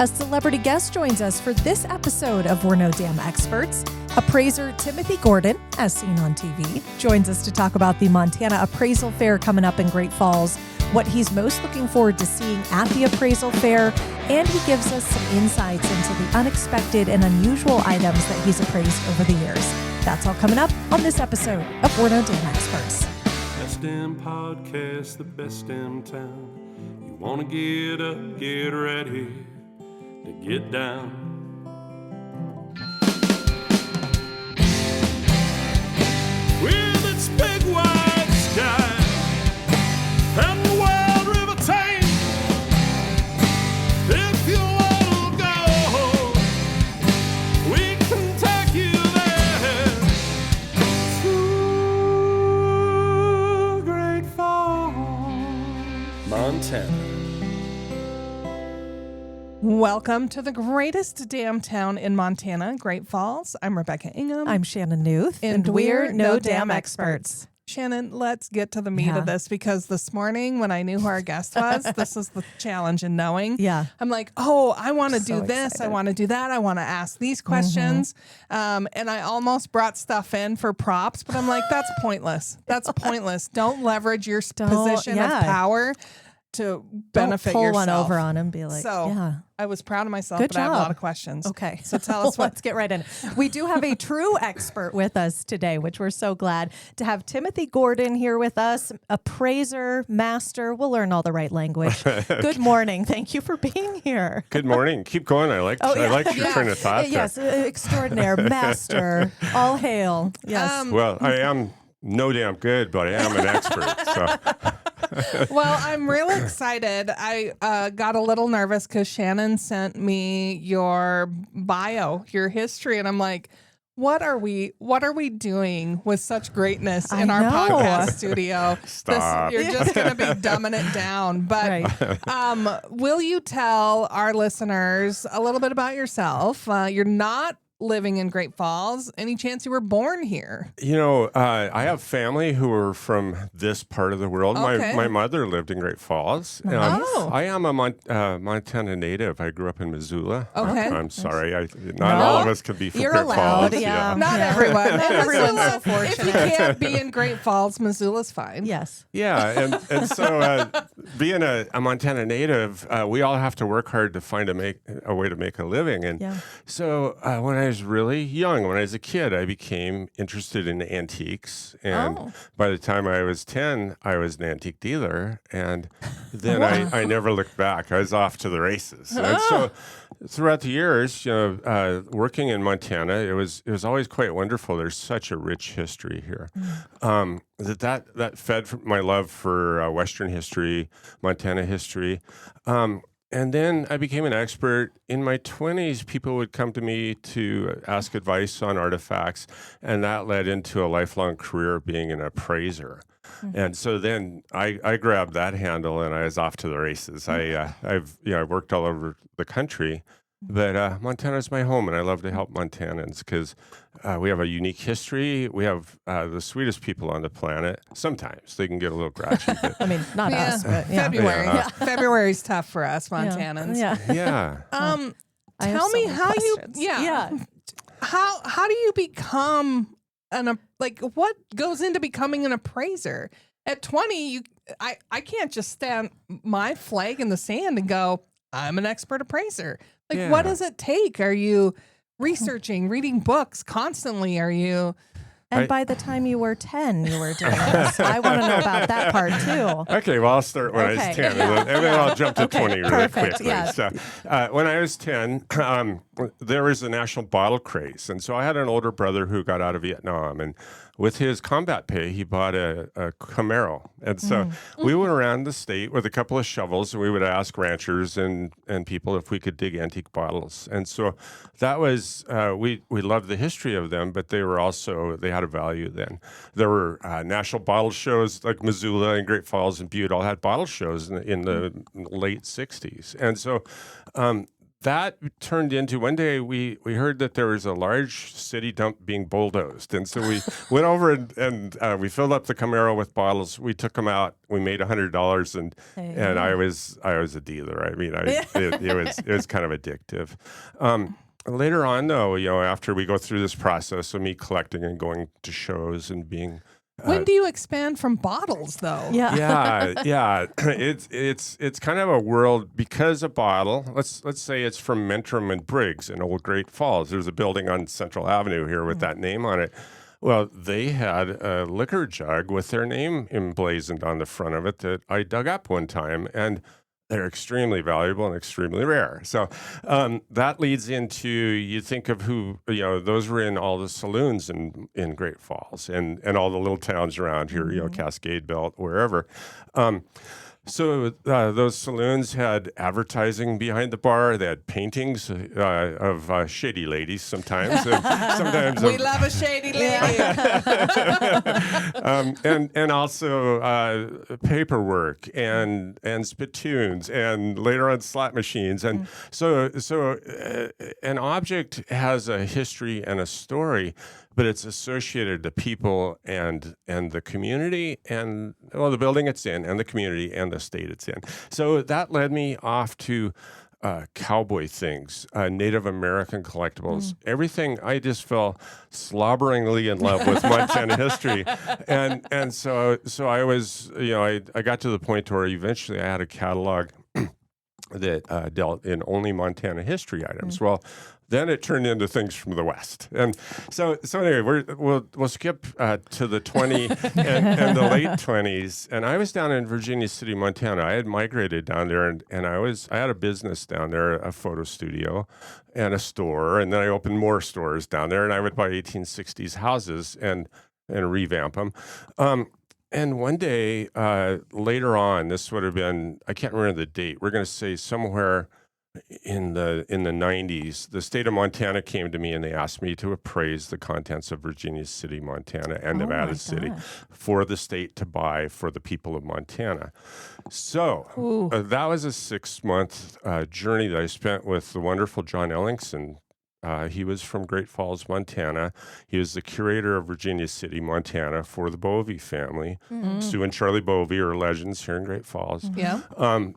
A celebrity guest joins us for this episode of We're No Damn Experts. Appraiser Timothy Gordon, as seen on TV, joins us to talk about the Montana Appraisal Fair coming up in Great Falls, what he's most looking forward to seeing at the Appraisal Fair, and he gives us some insights into the unexpected and unusual items that he's appraised over the years. That's all coming up on this episode of We're No Damn Experts. Best damn podcast, the best damn town. You want to get up, get ready to get down. With its big wide sky and the wild river Thames, if you want to go, we can take you there to Great Falls, Montana. Welcome to the greatest damn town in Montana, Great Falls. I'm Rebecca Ingham. I'm Shannon Newth, and we're No Damn Experts. Shannon, let's get to the meat of this, because this morning when I knew who our guest was, this is the challenge in knowing. Yeah. I'm like, oh, I want to So do this. excited. I want to do that. I want to ask these questions. And I almost brought stuff in for props, but I'm like, that's pointless. That's pointless. Don't leverage your position of power to benefit Don't pull yourself. one over on him and be like, So yeah. I was proud of myself, Good but I have a job. lot of questions. Okay. So tell us Let's get right in. We do have a true expert with us today, which we're so glad to have Timothy Gordon here with us, appraiser, master. We'll learn all the right language. Good morning. Thank you for being here. Good morning. Keep going. I like your train of thought. Yes, extraordinaire, master, all hail. Yes. Well, I am no damn good, but I am an expert. So. Well, I'm really excited. I got a little nervous because Shannon sent me your bio, your history, and I'm like, what are we doing with such greatness in our podcast studio? Stop. You're just going to be dumbing it down. But will you tell our listeners a little bit about yourself? You're not living in Great Falls. Any chance you were born here? You know, I have family who are from this part of the world. Okay. My mother lived in Great Falls. Oh. I am a Montana native. I grew up in Missoula. Okay. I'm sorry. Not all of us can be from You're Great allowed, Falls. yeah. Not everyone. Everyone's so Missoula, if you can't be in Great Falls, Missoula's fine. Yes. Yeah, and so being a Montana native, we all have to work hard to find a way to make a living. And so when I was really young, when I was a kid, I became interested in antiques. And by the time I was 10, I was an antique dealer. And then I never looked back. I was off to the races. And so throughout the years, working in Montana, it was always quite wonderful. There's such a rich history here. That fed from my love for Western history, Montana history. And then I became an expert. In my 20s, people would come to me to ask advice on artifacts, and that led into a lifelong career of being an appraiser. And so then I grabbed that handle, and I was off to the races. I've worked all over the country, but Montana's my home, and I love to help Montanans because we have a unique history. We have the sweetest people on the planet. Sometimes they can get a little grouchy. But I mean, not us, but February. February's tough for us Montanans. yeah. Tell me how how do you become what goes into becoming an appraiser? At 20, I can't just stand my flag in the sand and go, I'm an expert appraiser. What does it take? Are you researching, reading books constantly? Are you? And by the time you were 10, you were doing this. I want to know about that part too. Okay, well, I'll start when I was 10, and then I'll jump to 20 really perfect, quickly. yeah. So, when I was 10, there was a national bottle craze, and so I had an older brother who got out of Vietnam, and with his combat pay, he bought a Camaro. And so we went around the state with a couple of shovels, and we would ask ranchers and people if we could dig antique bottles. And so that was, we loved the history of them, but they had a value then. There were national bottle shows like Missoula and Great Falls and Butte all had bottle shows in the late 60s. And so that turned into, one day we heard that there was a large city dump being bulldozed. And so we went over and we filled up the Camaro with bottles. We took them out. We made $100 and I was a dealer. I mean, it was kind of addictive. Later on, though, after we go through this process of me collecting and going to shows and being... when do you expand from bottles, though? Yeah. It's kind of a world, because a bottle, let's say it's from Mentrum and Briggs in Old Great Falls. There's a building on Central Avenue here with that name on it. Well, they had a liquor jug with their name emblazoned on the front of it that I dug up one time, and they're extremely valuable and extremely rare. So that leads into, you think of who, those were in all the saloons in Great Falls and all the little towns around here, Cascade Belt, wherever. So those saloons had advertising behind the bar. They had paintings of shady ladies sometimes. Sometimes we love a shady lady. and also paperwork and spittoons and later on slot machines. And so an object has a history and a story, but it's associated to people and the community and, the building it's in and the community and the state it's in. So that led me off to cowboy things, Native American collectibles, everything. I just fell slobberingly in love with Montana history. And so I was, I got to the point where eventually I had a catalog that dealt in only Montana history items. Well, then it turned into things from the West. And so anyway, we'll skip to the 20 and the late 20s. And I was down in Virginia City, Montana. I had migrated down there, and I had a business down there, a photo studio and a store. And then I opened more stores down there, and I would buy 1860s houses and revamp them. And one day later on, this would have been, I can't remember the date, we're going to say somewhere in the 90s, the state of Montana came to me and they asked me to appraise the contents of Virginia City, Montana, and Nevada City for the state to buy for the people of Montana. So that was a 6-month journey that I spent with the wonderful John Ellingson. He was from Great Falls, Montana. He was the curator of Virginia City, Montana for the Bovey family. Sue and Charlie Bovey are legends here in Great Falls. Yeah.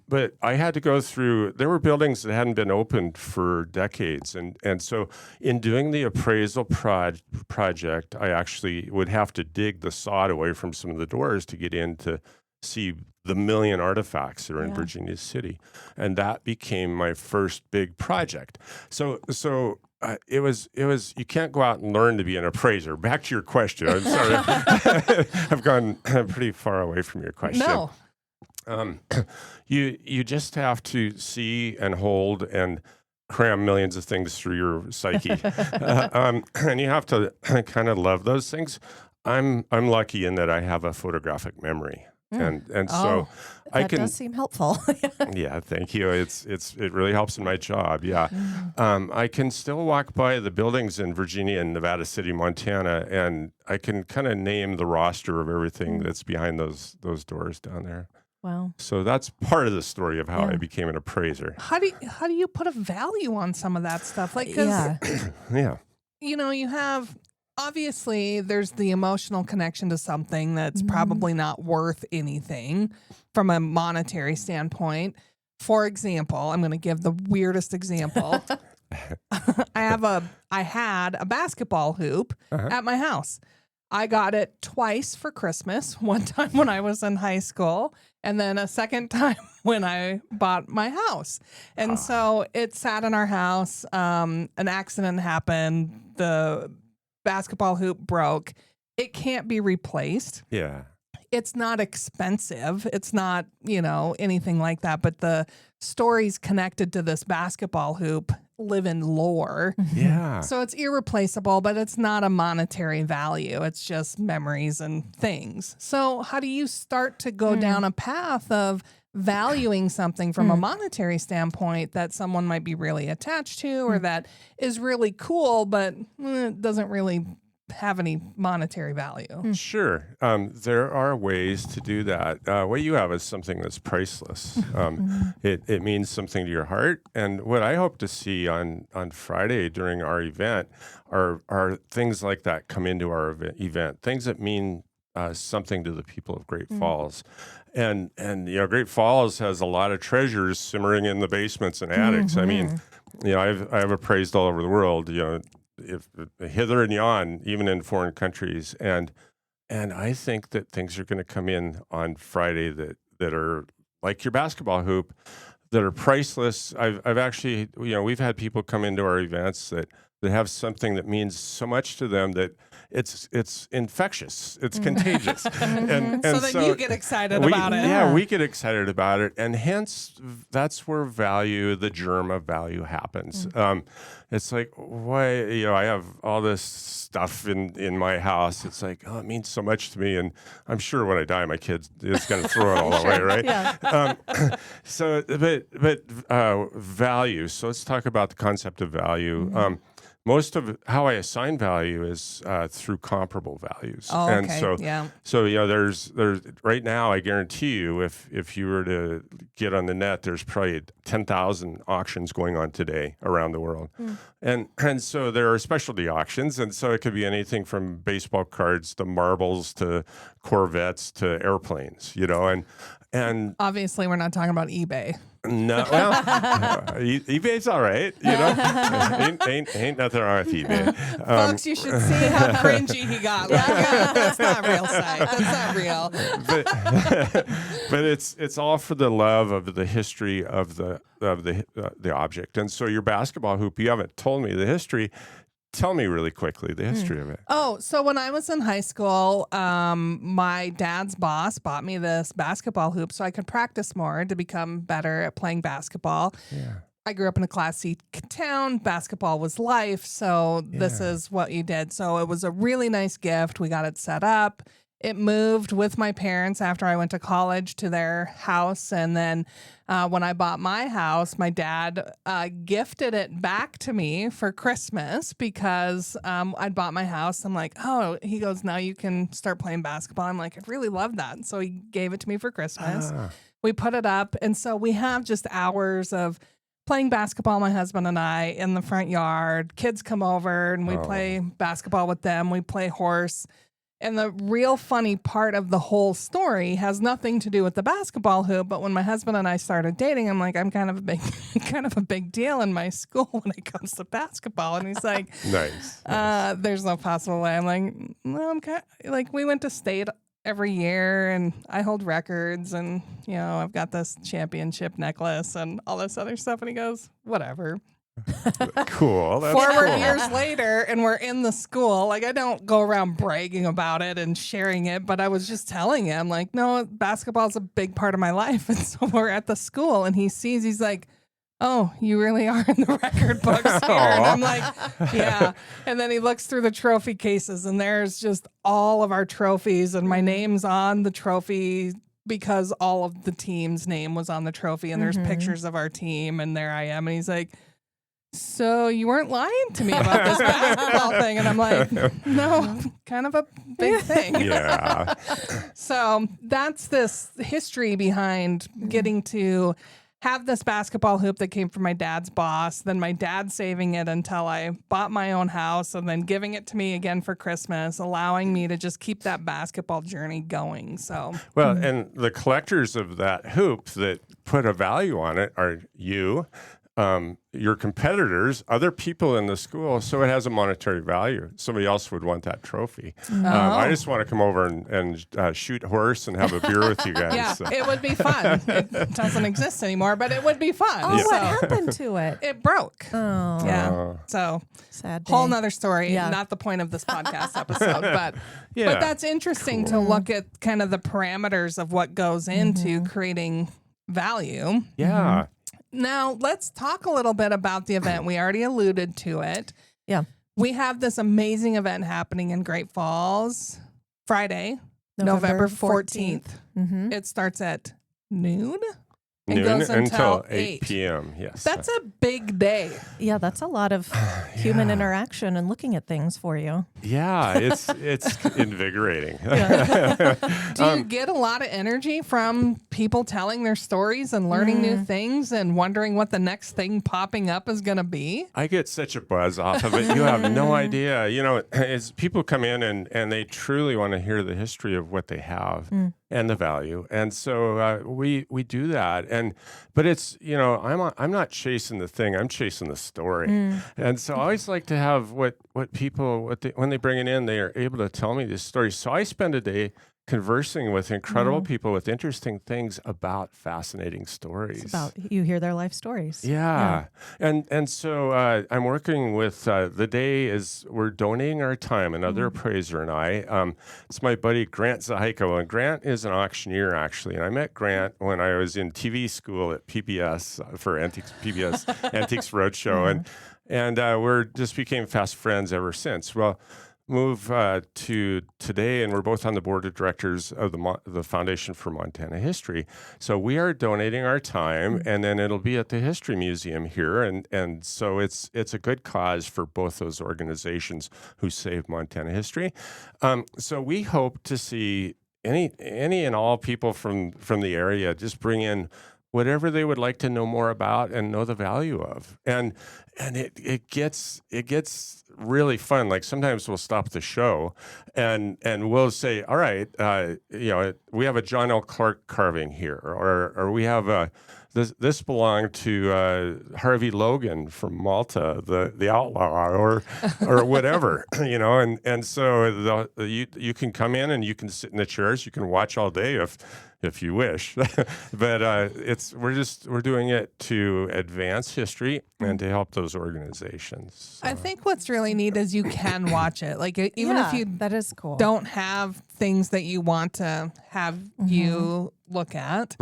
But I had to go through, there were buildings that hadn't been opened for decades. And so in doing the appraisal project, I actually would have to dig the sod away from some of the doors to get in to see the million artifacts that are in Virginia City. And that became my first big project. So it was, you can't go out and learn to be an appraiser. Back to your question. I'm sorry. I've gone pretty far away from your question. No. You just have to see and hold and cram millions of things through your psyche. And you have to kind of love those things. I'm lucky in that I have a photographic memory. And so I can. That does seem helpful. Yeah, thank you. It really helps in my job. Yeah, I can still walk by the buildings in Virginia and Nevada City, Montana, and I can kind of name the roster of everything that's behind those doors down there. Wow. So that's part of the story of how I became an appraiser. How do you put a value on some of that stuff? Like, 'cause, you have. Obviously, there's the emotional connection to something that's probably not worth anything from a monetary standpoint. For example, I'm going to give the weirdest example. I had a basketball hoop at my house. I got it twice for Christmas, one time when I was in high school, and then a second time when I bought my house. And so it sat in our house. An accident happened. The basketball hoop broke. It can't be replaced. Yeah. It's not expensive. It's not, anything like that. But the stories connected to this basketball hoop live in lore. Yeah. So it's irreplaceable, but it's not a monetary value. It's just memories and things. So how do you start to go down a path of valuing something from a monetary standpoint that someone might be really attached to or that is really cool, but it doesn't really have any monetary value. Sure. There are ways to do that. What you have is something that's priceless. It means something to your heart. And what I hope to see on Friday during our event are things like that come into our event, things that mean something to the people of Great Falls. And Great Falls has a lot of treasures simmering in the basements and attics. I mean, I've appraised all over the world, if hither and yon, even in foreign countries. And I think that things are going to come in on Friday that are like your basketball hoop, that are priceless. I've actually, we've had people come into our events that have something that means so much to them that it's infectious, it's contagious, and so you get excited about it. Yeah, we get excited about it, and hence that's where the germ of value happens. It's like, why? I have all this stuff in my house. It's like, oh, it means so much to me, and I'm sure when I die, my kids is going to throw it all away, right? Yeah. So, but value. So let's talk about the concept of value. Most of how I assign value is through comparable values. Oh, And okay. so there's right now, I guarantee you, if you were to get on the net, there's probably 10,000 auctions going on today around the world. And so there are specialty auctions, and so it could be anything from baseball cards to marbles to Corvettes to airplanes, and Obviously, we're not talking about eBay. no, well, eBay's all right, ain't nothing wrong with eBay. Folks, you should see how cringy he got. Like, that's not real site. That's not real. But it's all for the love of the history of the object. And so your basketball hoop, you haven't told me the history. Tell me really quickly the history of it. Oh, so when I was in high school, my dad's boss bought me this basketball hoop so I could practice more to become better at playing basketball. Yeah. I grew up in a Class C town. Basketball was life, so this is what you did. So it was a really nice gift. We got it set up. It moved with my parents after I went to college to their house. And then when I bought my house, my dad gifted it back to me for Christmas because I'd bought my house. I'm like, oh, he goes, now you can start playing basketball. I'm like, I really love that. So he gave it to me for Christmas. We put it up. And so we have just hours of playing basketball, my husband and I, in the front yard. Kids come over and we play basketball with them. We play horse. And the real funny part of the whole story has nothing to do with the basketball hoop. But when my husband and I started dating, I'm like, I'm kind of a big deal in my school when it comes to basketball. And he's like, Nice. There's no possible way. I'm like, no, I'm kind of, like, we went to state every year and I hold records and, I've got this championship necklace and all this other stuff. And he goes, whatever. Cool. That's Forward cool. years later, and we're in the school. Like, I don't go around bragging about it and sharing it, but I was just telling him, like, no, basketball's a big part of my life. And so we're at the school, and he's like, oh, you really are in the record books here. And I'm like, yeah. And then he looks through the trophy cases, and there's just all of our trophies, and my name's on the trophy because all of the team's name was on the trophy, and there's pictures of our team, and there I am. And he's like, so you weren't lying to me about this basketball thing? And I'm like, no, kind of a big thing. Yeah. So that's this history behind getting to have this basketball hoop that came from my dad's boss, then my dad saving it until I bought my own house, and then giving it to me again for Christmas, allowing me to just keep that basketball journey going. So, Well, and the collectors of that hoop that put a value on it are you, your competitors, other people in the school, so it has a monetary value. Somebody else would want that trophy. I just want to come over and shoot horse and have a beer with you guys. yeah, So. it would be fun. It doesn't exist anymore, but it would be fun. Oh, So what happened to it? it broke. Oh, Yeah. So sad day. whole nother story. Yeah. Not the point of this podcast episode, but Yeah. but that's interesting to look at kind of the parameters of what goes into creating value. Yeah. Now, let's talk a little bit about the event. We already alluded to it. Yeah. We have this amazing event happening in Great Falls Friday, November 14th. Mm-hmm. It starts at noon and Noon goes until 8 p.m. Yes. That's a big day. Yeah, that's a lot of human interaction and looking at things for you. Yeah, it's invigorating. Do you get a lot of energy from people telling their stories and learning new things and wondering what the next thing popping up is going to be? I get such a buzz off of it. You have no idea. You know, as people come in and they truly want to hear the history of what they have and the value. And so we do that. But it's, you know, I'm not chasing the thing. I'm chasing the story. And so I always like to have what people, when they bring it in, they are able to tell me this story. So I spend a day conversing with incredible people with interesting things about fascinating stories. It's about you hear their life stories. Yeah. And so I'm working with the day is we're donating our time, another appraiser and I. It's my buddy Grant Zahajko, and Grant is an auctioneer actually. And I met Grant when I was in TV school at PBS for Antiques Antiques Roadshow, and we're just became fast friends ever since. Well, move to today, and we're both on the board of directors of the Foundation for Montana History. So we are donating our time, and then it'll be at the History Museum here, and so it's a good cause for both those organizations who save Montana history. So we hope to see any and all people from the area just bring in whatever they would like to know more about and know the value of. And it gets really fun. Like sometimes we'll stop the show and we'll say, all right, you know, we have a John L. Clark carving here, or we have this belonged to Harvey Logan from Malta, the outlaw, or whatever, you know. And so you can come in and you can sit in the chairs. You can watch all day if you wish, but we're doing it to advance history and to help those organizations. So. I think what's really neat is you can watch it. Like even if you that is cool. don't have things that you want to have you look at,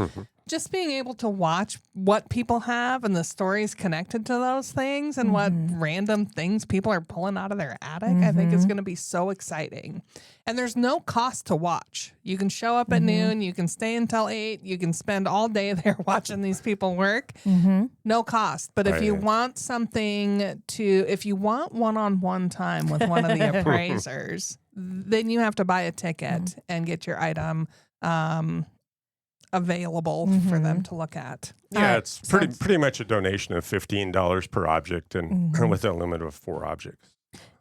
just being able to watch what people have and the stories connected to those things and what random things people are pulling out of their attic, I think is going to be so exciting. And there's no cost to watch. You can show up at noon, you can stay until 8, you can spend all day there watching these people work. No cost. But if you want something if you want one-on-one time with one of the appraisers, then you have to buy a ticket and get your item available for them to look at. Yeah, it's pretty much a donation of $15 per object and with a limit of 4 objects.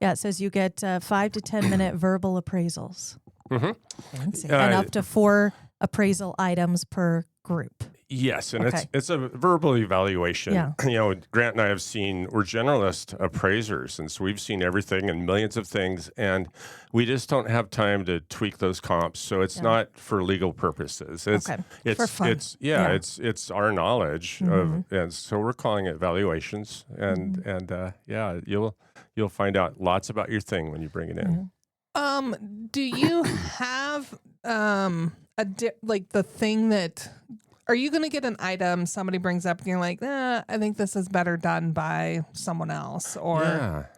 Yeah, it says you get 5 to 10 minute verbal appraisals. Fancy. And up to 4 appraisal items per group. Yes, and it's a verbal evaluation. Yeah. You know, Grant and I we're generalist appraisers, and so we've seen everything and millions of things, and we just don't have time to tweak those comps. So it's not for legal purposes. It's for fun. It's our knowledge of, and so we're calling it valuations, and you'll find out lots about your thing when you bring it in. Do you have like the thing that? Are you going to get an item somebody brings up and you're like, I think this is better done by someone else? Or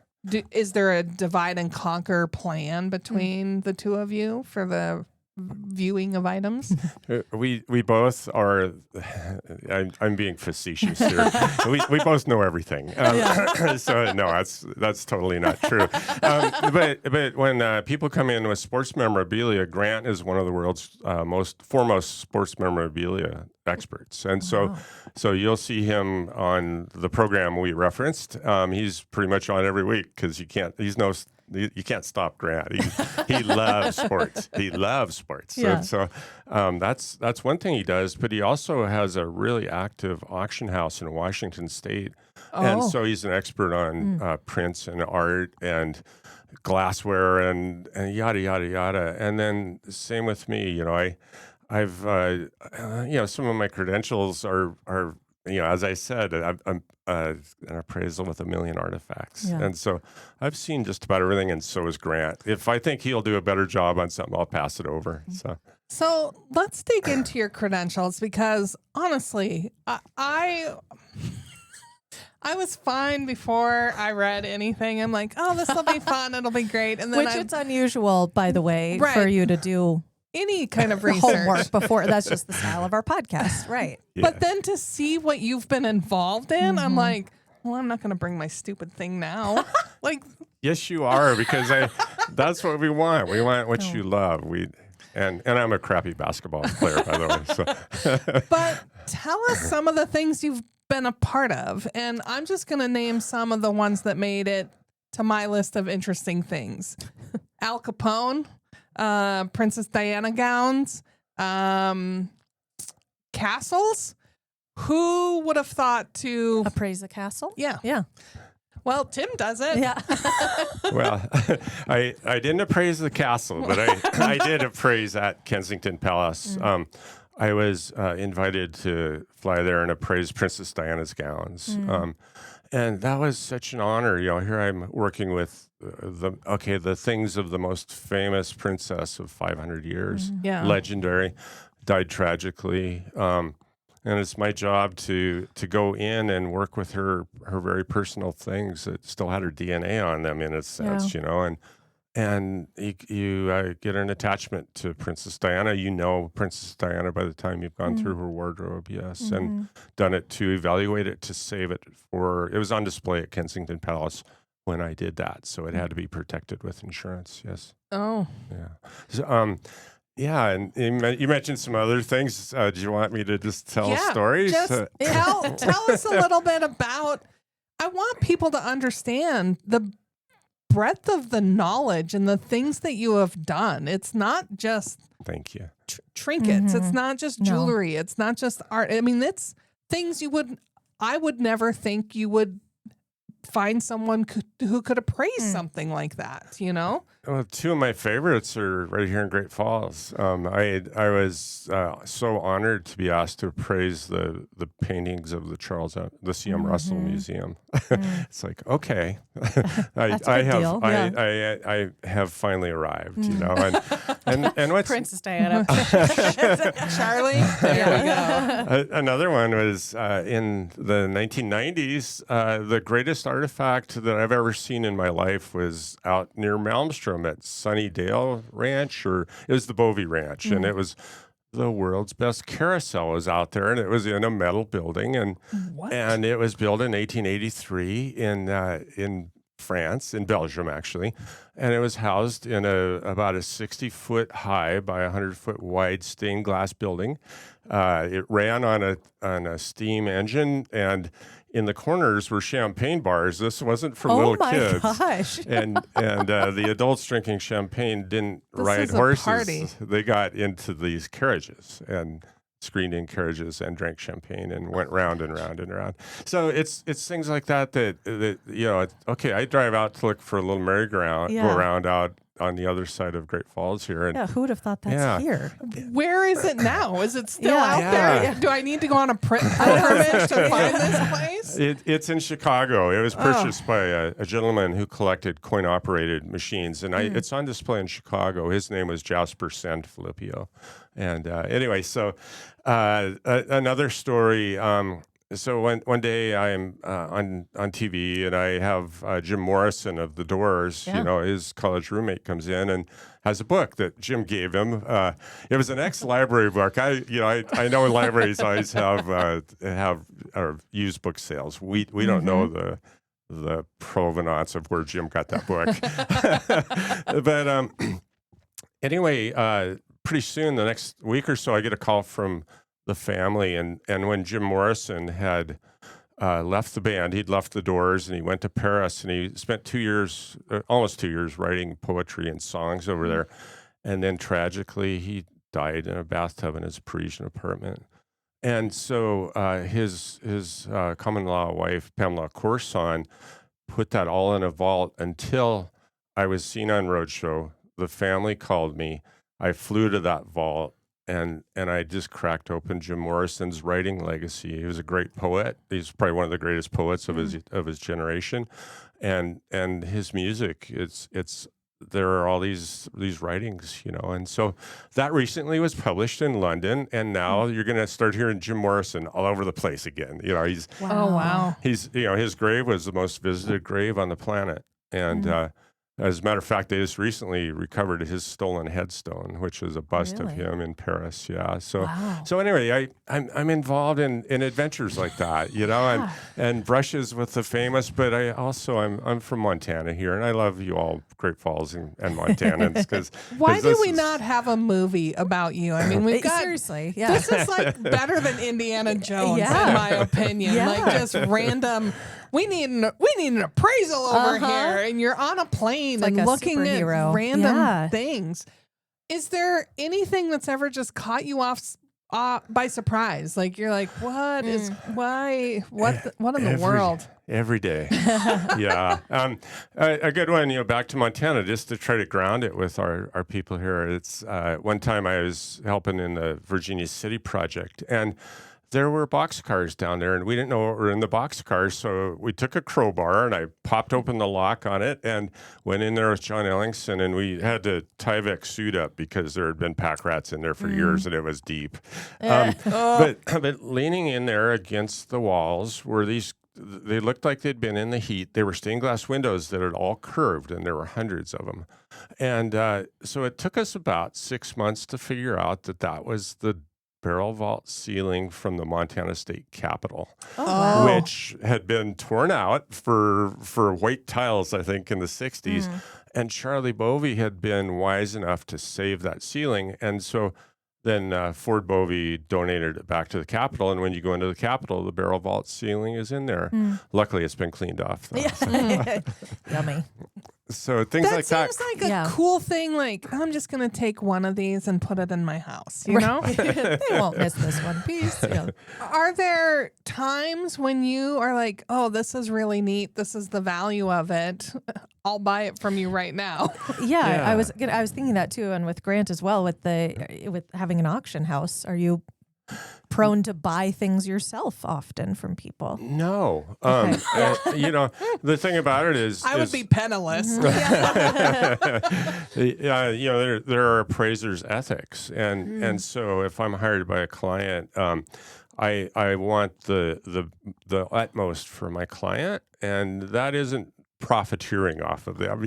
is there a divide and conquer plan between the two of you for the viewing of items? We both are. I'm being facetious here. we both know everything. So no, that's totally not true. But when people come in with sports memorabilia, Grant is one of the world's foremost sports memorabilia experts, and so you'll see him on the program we referenced. He's pretty much on every week because you can't stop Grant. He loves sports. He loves sports. Yeah. So that's one thing he does. But he also has a really active auction house in Washington State, and so he's an expert on prints and art and glassware and yada yada yada. And then same with me. You know, I've some of my credentials are. You know, as I said, I'm an appraisal with 1 million artifacts. Yeah. And so I've seen just about everything, and so is Grant. If I think he'll do a better job on something, I'll pass it over. So let's dig into your credentials, because honestly, I was fine before I read anything. I'm like, this will be fun. It'll be great. And then it's unusual, by the way, for you to do any kind of research. Homework before. That's just the style of our podcast, right? Yeah. But then to see what you've been involved in, I'm like, well, I'm not going to bring my stupid thing now. Like, Yes, you are, because that's what we want. We want what you love. And I'm a crappy basketball player, by the way. So. but tell us some of the things you've been a part of. And I'm just going to name some of the ones that made it to my list of interesting things. Al Capone, Princess Diana gowns, castles. Who would have thought to Appraise a castle? Yeah. Yeah. Well, Tim does it. Yeah. Well, I didn't appraise the castle, but I did appraise at Kensington Palace. I was invited to fly there and appraise Princess Diana's gowns. And that was such an honor. Here I'm working with the things of the most famous princess of 500 years, legendary, died tragically. And it's my job to go in and work with her very personal things that still had her DNA on them, in a sense, and you get an attachment to Princess Diana. Princess Diana by the time you've gone through her wardrobe, yes, and done it to evaluate it, to save it it was on display at Kensington Palace when I did that, so it had to be protected with insurance, yes. Oh. Yeah. So, yeah, and you mentioned some other things. Do you want me to just tell stories? Just tell us a little bit about. I want people to understand the breadth of the knowledge and the things that you have done. It's not just thank you trinkets. It's not just jewelry. No. It's not just art. I mean, it's things I would never think you would find someone who could appraise something like that, Well, two of my favorites are right here in Great Falls. I was so honored to be asked to appraise the paintings of the C.M. Russell Museum. It's like, okay, I have finally arrived, and what's Princess Diana, Charlie. There we go. Another one was in the 1990s. The greatest artifact that I've ever seen in my life was out near Malmstrom at Sunnydale Ranch, or it was the Bovey Ranch, and it was the world's best carousel was out there, and it was in a metal building, and it was built in 1883 in France, in Belgium actually, and it was housed in about a 60-foot high by 100-foot wide stained glass building. It ran on a steam engine, and in the corners were champagne bars. This wasn't for little kids. Oh my gosh! and the adults drinking champagne didn't ride horses. Party. They got into these carriages and screened in carriages and drank champagne and went round and round and round. So it's things like that okay, I drive out to look for a little merry-go-round, go around out on the other side of Great Falls here. And who would have thought that's here? Where is it now? Is it still out there? Yeah. Do I need to go on a pilgrimage to find this place? It's in Chicago. It was purchased by a gentleman who collected coin-operated machines, and it's on display in Chicago. His name was Jasper Sanfilippo. And anyway, so another story. So one day I'm on TV, and I have Jim Morrison of The Doors. His college roommate comes in and has a book that Jim gave him. It was an ex-library book. I know libraries always have used book sales. We don't know the provenance of where Jim got that book, but anyway, pretty soon, the next week or so, I get a call from the family, and when Jim Morrison had left the band, he'd left the Doors, and he went to Paris, and he spent almost 2 years writing poetry and songs over there, and then tragically he died in a bathtub in his Parisian apartment. And so his common-law wife, Pamela Corson, put that all in a vault until I was seen on Roadshow. The family called me. I flew to that vault. And I just cracked open Jim Morrison's writing legacy. He was a great poet. He's probably one of the greatest poets of his generation, and his music. There are all these writings, and so that recently was published in London, and now you're going to start hearing Jim Morrison all over the place again. He's wow. He's his grave was the most visited grave on the planet, and As a matter of fact, they just recently recovered his stolen headstone, which is a bust of Really? him in Paris. Yeah. So, Wow. so anyway, I'm involved in adventures like that, and brushes with the famous. But I'm from Montana here, and I love you all, Great Falls and Montanans. Because Why do we not have a movie about you? I mean, we've got Seriously, yeah. This is like better than Indiana Jones, Yeah. in my opinion. Yeah. Like just random. We need an appraisal over here, and you're on a plane like and a looking at superhero. random Yeah. things. Is there anything that's ever just caught you off by surprise? Like you're like, what in the world? Every day. Yeah. A good one, back to Montana, just to try to ground it with our people here. It's one time I was helping in the Virginia City project, and there were boxcars down there, and we didn't know what were in the boxcars. So we took a crowbar and I popped open the lock on it and went in there with John Ellingson, and we had to Tyvek suit up because there had been pack rats in there for years and it was deep. But leaning in there against the walls were these. They looked like they'd been in the heat. They were stained glass windows that had all curved, and there were hundreds of them. And so it took us about 6 months to figure out that was the barrel vault ceiling from the Montana State Capitol, which had been torn out for white tiles, I think, in the 60s. And Charlie Bovey had been wise enough to save that ceiling. And so then Ford Bovey donated it back to the Capitol. And when you go into the Capitol, the barrel vault ceiling is in there. Luckily, it's been cleaned off, though. Yeah. Yummy. So things like that. Seems like a cool thing. Like, I'm just going to take one of these and put it in my house, you know? They won't miss this one piece. Yeah. Are there times when you are like, oh, this is really neat. This is the value of it. I'll buy it from you right now. Yeah, I was thinking that too, and with Grant as well. With having an auction house, are you prone to buy things yourself often from people? No. The thing about it is... I would be penniless. Yeah, there are appraisers' ethics. And so if I'm hired by a client, I want the utmost for my client, and that isn't profiteering off of them,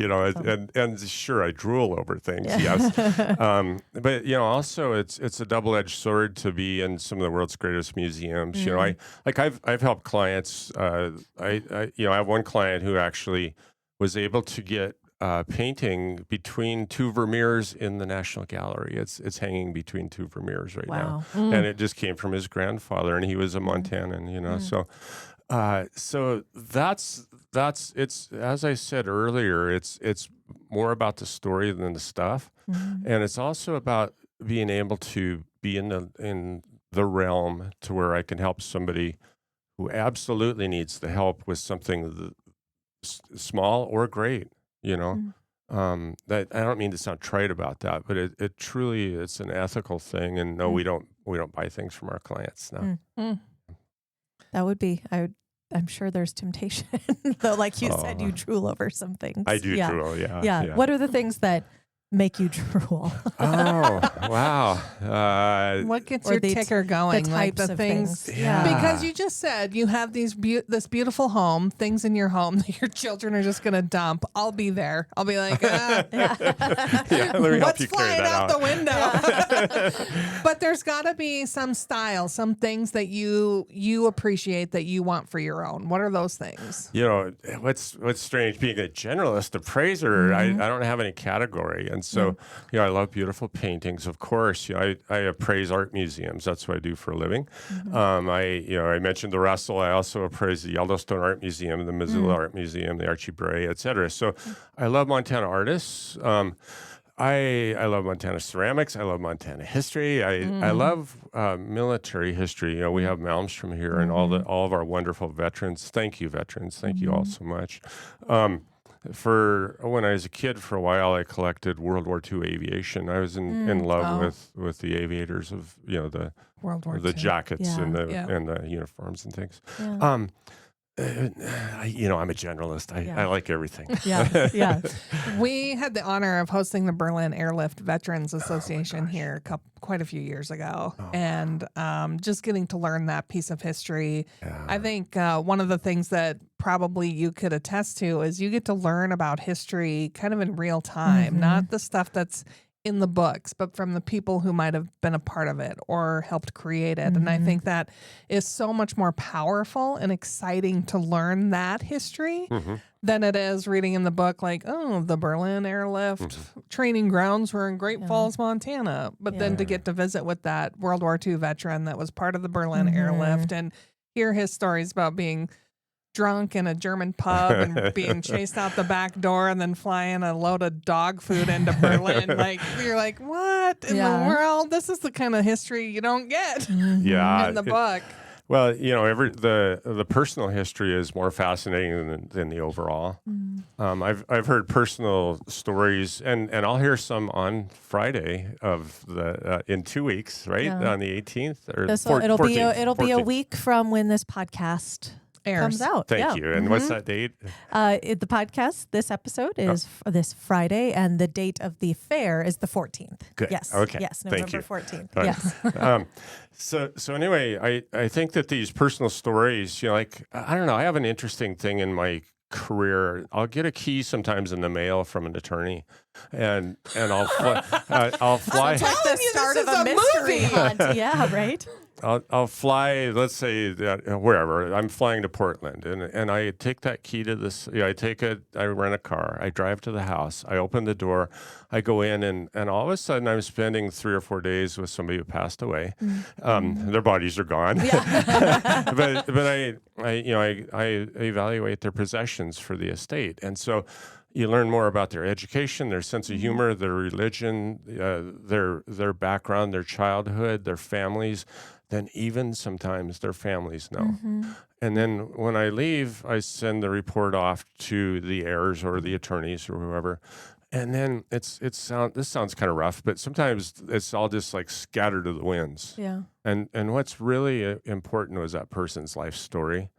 and sure, I drool over things, yes. But, also it's a double-edged sword to be in some of the world's greatest museums. I've helped clients. I have one client who actually was able to get painting between two Vermeers in the National Gallery. It's hanging between two Vermeers right now. And it just came from his grandfather, and he was a Montanan, so that's it's, as I said earlier, it's more about the story than the stuff. And it's also about being able to be in the realm to where I can help somebody who absolutely needs the help with something small or great, that I don't mean to sound trite about that, but it truly, it's an ethical thing. And no, we don't buy things from our clients. No. That would be, I'm sure there's temptation, though, like you said, you drool over some things. I do drool, yeah. Yeah. What are the things that make you drool? Oh, wow. What gets your ticker going? The like types the of things. Yeah. Because you just said you have this beautiful home, things in your home that your children are just going to dump. I'll be there. I'll be like, Let me help what's you carry flying that out out. the window? But there's got to be some style, some things that you appreciate that you want for your own. What are those things? What's strange, being a generalist appraiser, I don't have any category. And so, I love beautiful paintings. Of course, I appraise art museums. That's what I do for a living. I mentioned the Russell. I also appraise the Yellowstone Art Museum, the Missoula Art Museum, the Archie Bray, et cetera. So I love Montana artists. I love Montana ceramics. I love Montana history. I love military history. We have Malmstrom here and all of our wonderful veterans. Thank you, veterans. Thank you all so much. When I was a kid, for a while, I collected World War II aviation. I was in love with the aviators of the World War the II. jackets and the uniforms and things. I'm a generalist. I like everything. Yeah. We had the honor of hosting the Berlin Airlift Veterans Association here quite a few years ago, and just getting to learn that piece of history. Yeah. I think one of the things that probably you could attest to is you get to learn about history kind of in real time, not the stuff that's in the books, but from the people who might have been a part of it or helped create it. And I think that is so much more powerful and exciting to learn that history than it is reading in the book like, oh, the Berlin Airlift training grounds were in Great Falls, Montana. But then to get to visit with that World War II veteran that was part of the Berlin Airlift and hear his stories about being drunk in a German pub and being chased out the back door and then flying a load of dog food into Berlin. Like, you're like, what in the world? This is the kind of history you don't get in the book. Well, the personal history is more fascinating than the overall. I've heard personal stories, and I'll hear some on Friday of the in 2 weeks, right? On the 18th or 14th. It'll be a week from when this podcast comes out. Thank you. And what's that date? The podcast, this episode is this Friday, and the date of the fair is the 14th. Good. Yes. Okay. Yes. Thank November you. 14th. Yes. So anyway, I think that these personal stories, like, I don't know, I have an interesting thing in my career. I'll get a key sometimes in the mail from an attorney, and I'll fly. It's like the start of a mystery hunt. Yeah, right. I'll fly, let's say wherever. I'm flying to Portland, and I take that key to this. I rent a car. I drive to the house. I open the door. I go in, and all of a sudden, I'm spending 3 or 4 days with somebody who passed away. Their bodies are gone, but I evaluate their possessions for the estate, and so. You learn more about their education, their sense of humor, their religion, their background, their childhood, their families, than even sometimes their families know. And then when I leave, I send the report off to the heirs or the attorneys or whoever. And then this sounds kind of rough, but sometimes it's all just like scattered to the winds. Yeah. And what's really important was that person's life story.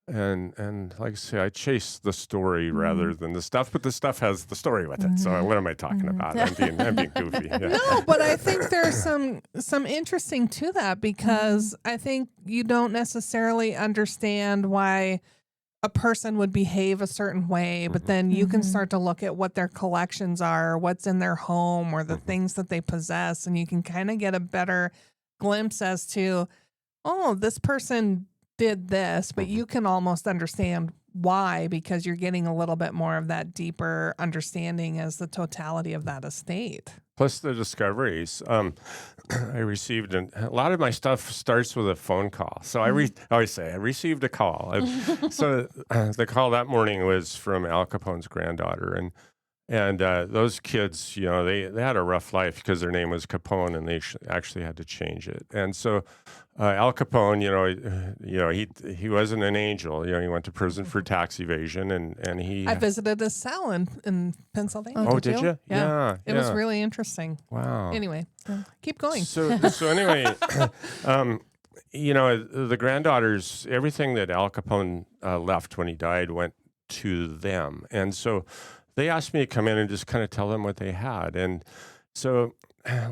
And like I say, I chase the story rather than the stuff, but the stuff has the story with it. So what am I talking about? I'm being goofy. Yeah. No, but I think there's some interesting to that because I think you don't necessarily understand why a person would behave a certain way, but then you can start to look at what their collections are, what's in their home, or the things that they possess, and you can kind of get a better glimpse as to, oh, this person did this, but you can almost understand why because you're getting a little bit more of that deeper understanding as the totality of that estate. Plus the discoveries. I received a lot of my stuff starts with a phone call. So I always say I received a call. So the call that morning was from Al Capone's granddaughter, and those kids, they had a rough life because their name was Capone, and they actually had to change it. And so Al Capone, he wasn't an angel. He went to prison for tax evasion, and he. I visited his cell in Pennsylvania. Oh, did you? Yeah. It was really interesting. Wow. Anyway, keep going. So anyway, the granddaughters, everything that Al Capone left when he died went to them, and so. They asked me to come in and just kind of tell them what they had. And so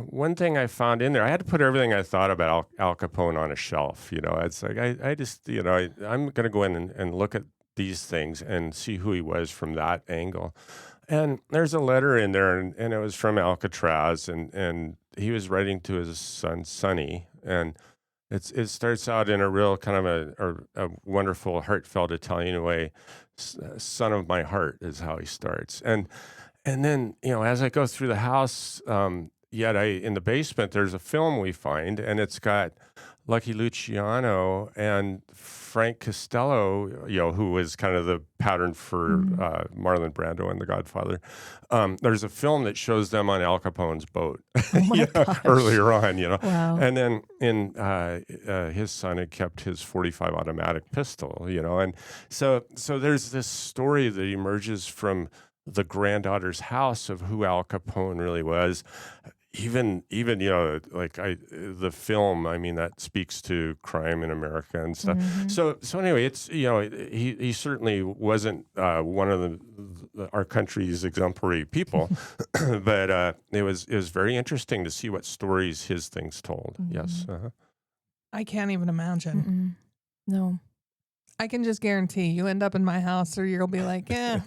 one thing I found in there, I had to put everything I thought about Al Capone on a shelf. It's like I just, I'm going to go in and look at these things and see who he was from that angle. And there's a letter in there, and it was from Alcatraz, and he was writing to his son, Sonny. And it starts out in a real kind of a wonderful, heartfelt Italian way. Son of my heart is how he starts. And then, as I go through the house, in the basement, there's a film we find, and it's got Lucky Luciano and Frank Costello, who was kind of the pattern for Marlon Brando and The Godfather. There's a film that shows them on Al Capone's boat earlier on, Wow. And then his son had kept his .45 automatic pistol, and so there's this story that emerges from the granddaughter's house of who Al Capone really was. even like the film, I mean, that speaks to crime in America and stuff. So anyway, it's he certainly wasn't one of our country's exemplary people, but it was very interesting to see what stories his things told. Yes. I can't even imagine. No. I can just guarantee you end up in my house or you'll be like, yeah.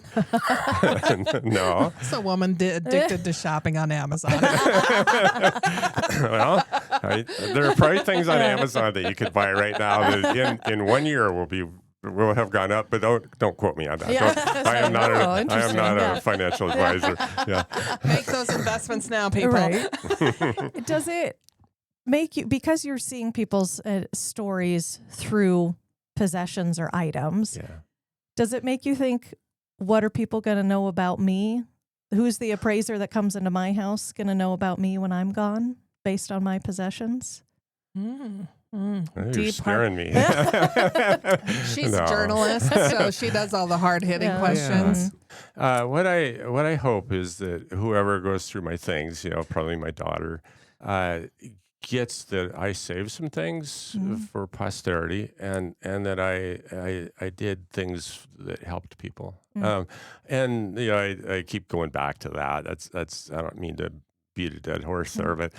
No. It's a woman addicted to shopping on Amazon. Well, there are probably things on Amazon that you could buy right now that in 1 year will have gone up, but don't quote me on that. Yeah. I am not Yeah. a financial advisor. Yeah. Make those investments now, people. Right. Does it make you, because you're seeing people's stories through possessions or items, does it make you think, what are people going to know about me? Who's the appraiser that comes into my house going to know about me when I'm gone based on my possessions? You're scaring me. She's a journalist, so she does all the hard-hitting questions. What I hope is that whoever goes through my things, probably my daughter, gets that I saved some things for posterity, and that I did things that helped people. And I keep going back to that. That's I don't mean to beat a dead horse there, but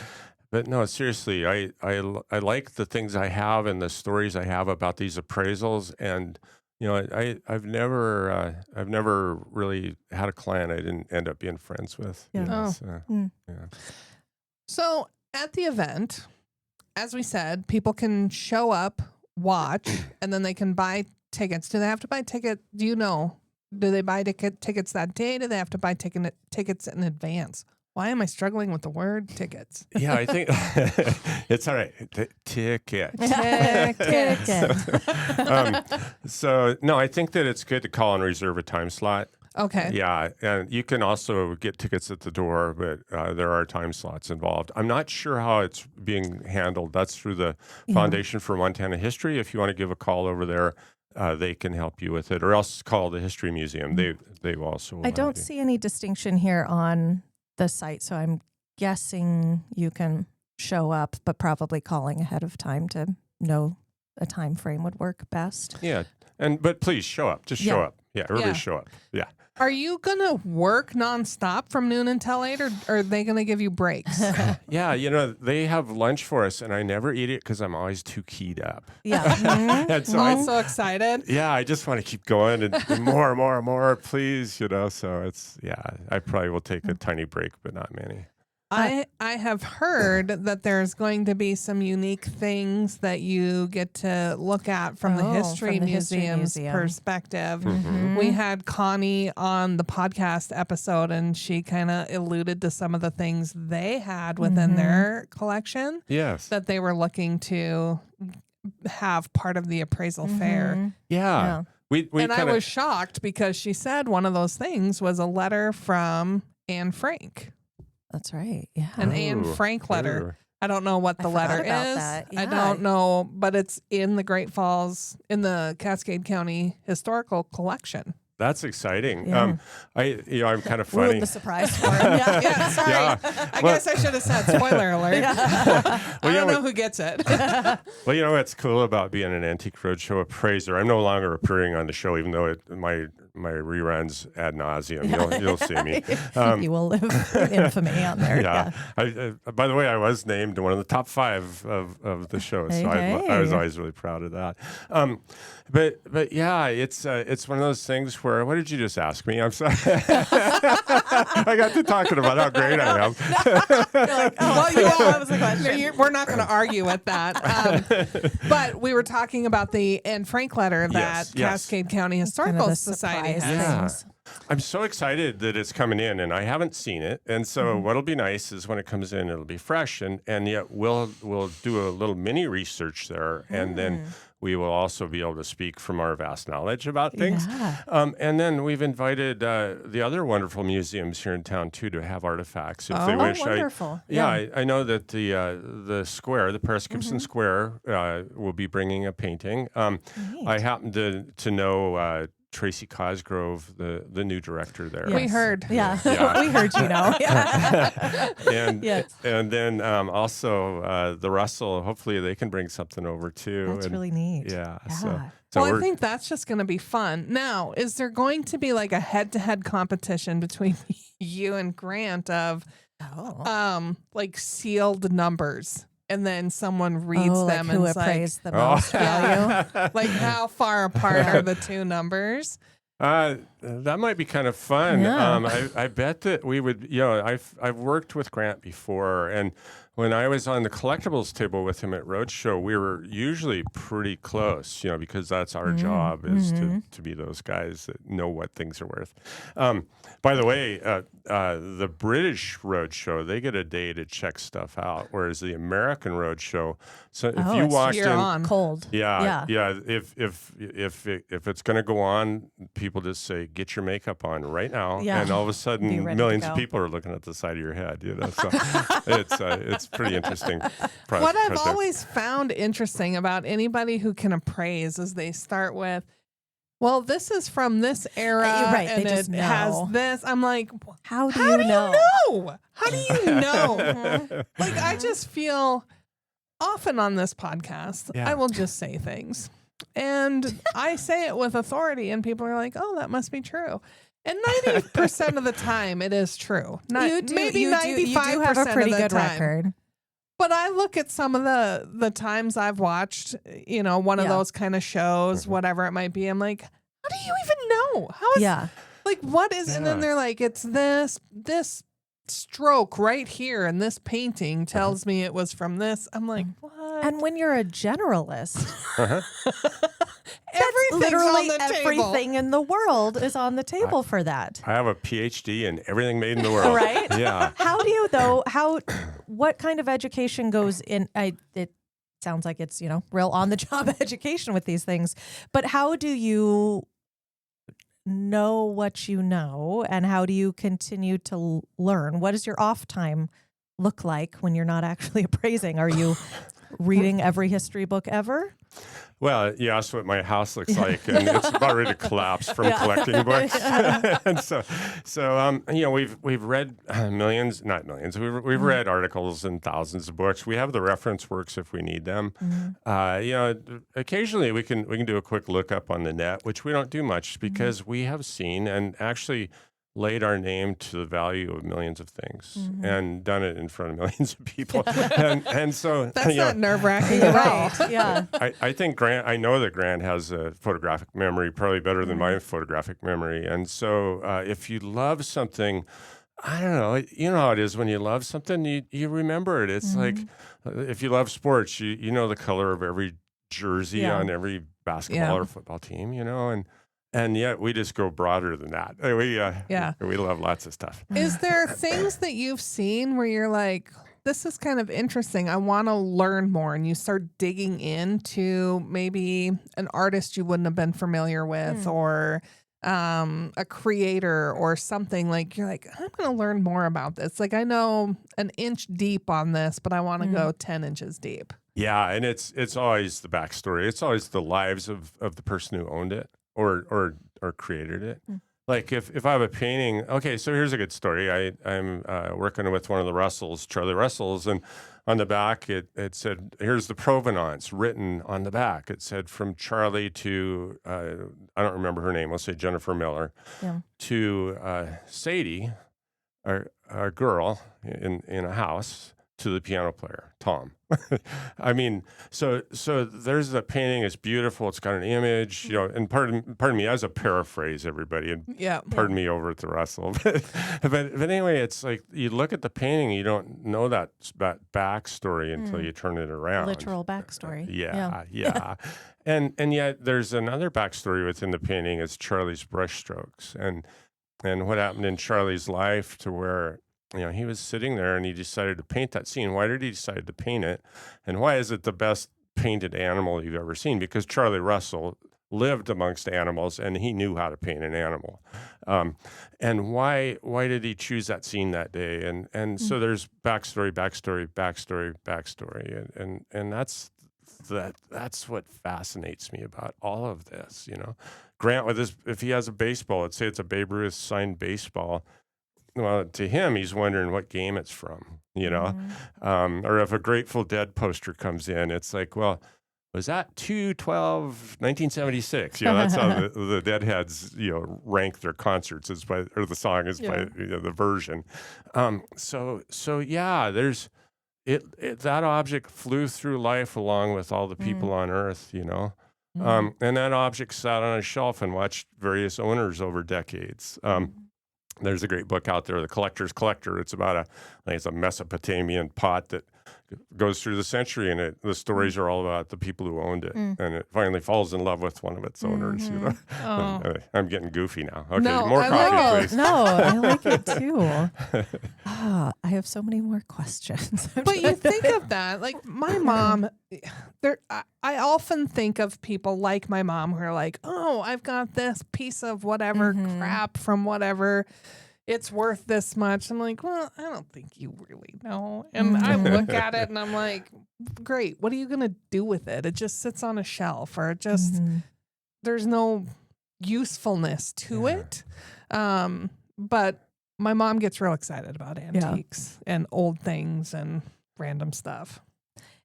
no, seriously, I like the things I have and the stories I have about these appraisals, and I've never really had a client I didn't end up being friends with. So at the event, as we said, people can show up, watch, and then they can buy tickets. Do they have to buy ticket? Do you know? Do they buy tickets that day? Do they have to buy tickets in advance? Why am I struggling with the word tickets? Yeah, I think it's all right. Ticket. So no, I think that it's good to call and reserve a time slot. Okay. Yeah, and you can also get tickets at the door, but there are time slots involved. I'm not sure how it's being handled. That's through the Foundation for Montana History. If you want to give a call over there, they can help you with it, or else call the History Museum. They also. I don't see any distinction here on the site, so I'm guessing you can show up, but probably calling ahead of time to know a time frame would work best. Yeah, but please show up. Just show up. Yeah, everybody show up. Yeah. Are you going to work nonstop from noon until 8, or are they going to give you breaks? Yeah, they have lunch for us, and I never eat it because I'm always too keyed up. Yeah. And so I'm so excited. Yeah, I just want to keep going and more, please, So it's, I probably will take a tiny break, but not many. I have heard that there's going to be some unique things that you get to look at from the History Museum's perspective. We had Connie on the podcast episode, and she kind of alluded to some of the things they had within their collection. Yes. That they were looking to have part of the appraisal fair. Yeah. I was shocked because she said one of those things was a letter from Anne Frank. That's right. Yeah. An Anne Frank letter. I don't know what the letter is. Yeah. I don't know, but it's in the Great Falls, in the Cascade County Historical Collection. That's exciting. Yeah. I'm kind of funny. Ruined the surprise for him. Yeah, sorry. I guess I should have said spoiler alert. I don't know who gets it. Well, what's cool about being an Antique Roadshow appraiser, I'm no longer appearing on the show, even though my reruns ad nauseum. You'll see me. You will live in infamy on there. Yeah. By the way, I was named one of the top 5 of the show, so I was always really proud of that. But yeah, it's one of those things where, what did you just ask me? I'm sorry. I got to talking about how great I am. That was the question. We're not going to argue with that. But we were talking about the Anne Frank letter that Cascade County Historical Society has. Yeah. I'm so excited that it's coming in, and I haven't seen it. And so what'll be nice is when it comes in, it'll be fresh, and yet we'll do a little mini research there, and then we will also be able to speak from our vast knowledge about things. Yeah. And then we've invited the other wonderful museums here in town too to have artifacts if they wish. Wonderful. I know that the square, the Paris Gibson Square, will be bringing a painting. I happen to know Tracy Cosgrove, the new director there. We heard. Yeah. Yeah. We heard, Yeah. And Yes. and then also the Russell. Hopefully they can bring something over too. That's really neat. Yeah. Yeah. So Well, I think that's just going to be fun. Now, is there going to be like a head-to-head competition between you and Grant of like sealed numbers? And then someone reads them who and appraised the Oh. most value. like how far apart are the two numbers? that might be kind of fun. Yeah. I bet that we would. I've worked with Grant before, and when I was on the collectibles table with him at Roadshow, we were usually pretty close. Because that's our job is to be those guys that know what things are worth. By the way, the British Roadshow, they get a day to check stuff out, whereas the American Roadshow. So if you it's walked You're in, on. Cold. yeah. If it's going to go on, people just say, "Get your makeup on right now," Yeah. and all of a Be sudden, ready to millions go. of people are looking at the side of your head. So it's pretty interesting. What I've always found interesting about anybody who can appraise is they start with, well, this is from this era, Right, they and just it has know. this. I'm like, How do how you do know? you know? How do you know? Like, I just feel often on this podcast, Yeah. I will just say things. And I say it with authority, and people are like, oh, that must be true. And 90% of the time, it is true. Maybe you 95% do have a pretty of the good time. record. But I look at some of the times I've watched, one of Yeah. those kind of shows, whatever it might be. I'm like, how do you even know? How is Yeah. like what is? And then Yeah. they're like, it's this stroke right here, and this painting tells me it was from this. I'm like, what? And when you're a generalist, Everything's literally on the table. everything in the world is on the table for that. I have a PhD in everything made in the world. Right? Yeah. How do you what kind of education goes in? It sounds like it's, real on the job education with these things, but how do you know what you know, and how do you continue to learn? What does your off time look like when you're not actually appraising? Are you reading every history book ever? Well, you asked what my house looks like, and it's about ready to collapse from collecting books. And so we've read millions, not millions. We've read articles and thousands of books. We have the reference works if we need them. Occasionally we can do a quick look up on the net, which we don't do much because we have seen and actually laid our name to the value of millions of things and done it in front of millions of people. and so That's not nerve-wracking at all. Right. Yeah. I think I know that Grant has a photographic memory, probably better than my photographic memory. And so if you love something, I don't know, you know how it is when you love something, you remember it. It's like if you love sports, you know the color of every jersey on every basketball or football team, and yet we just go broader than that. We love lots of stuff. Is there things that you've seen where you're like, this is kind of interesting, I want to learn more, and you start digging into maybe an artist you wouldn't have been familiar with or a creator or something, like you're like, I'm going to learn more about this. Like I know an inch deep on this, but I want to go 10 inches deep. Yeah, and it's always the backstory. It's always the lives of the person who owned it or created it. Like if I have a painting, okay, so here's a good story. I'm working with one of the Russells, Charlie Russells, and on the back it said, here's the provenance written on the back. It said from Charlie to, I don't remember her name, let's say Jennifer Miller, to Sadie, our girl in a house, to the piano player, Tom. I mean, so there's the painting. It's beautiful. It's got an image, and pardon me as a paraphrase, everybody, and pardon me over at the Russell. but anyway, it's like you look at the painting, you don't know that backstory until you turn it around. Literal backstory. Yeah. And yet there's another backstory within the painting. It's Charlie's brushstrokes and what happened in Charlie's life to where he was sitting there and he decided to paint that scene. Why did he decide to paint it? And why is it the best painted animal you've ever seen? Because Charlie Russell lived amongst animals and he knew how to paint an animal. And why did he choose that scene that day? And so there's backstory, and that's that's what fascinates me about all of this. Grant with if he has a baseball, let's say it's a Babe Ruth signed baseball. Well, to him, he's wondering what game it's from. Or if a Grateful Dead poster comes in, it's like, well, was that 2/12/1976? That's how the Deadheads, rank their concerts or the song is by the version. So yeah, there's that object flew through life along with all the people on Earth, and that object sat on a shelf and watched various owners over decades. There's a great book out there, The Collector's Collector. It's about I think it's a Mesopotamian pot that goes through the century, and the stories are all about the people who owned it, and it finally falls in love with one of its owners. Oh. I'm getting goofy now. Okay, No, more I coffee, like please. No, I like it too. I have so many more questions. But you think of that, like my mom, I often think of people like my mom who are like, oh, I've got this piece of whatever crap from whatever. It's worth this much. I'm like, well, I don't think you really know. And I look at it and I'm like, great. What are you going to do with it? It just sits on a shelf, or it just, there's no usefulness to it. But my mom gets real excited about antiques and old things and random stuff.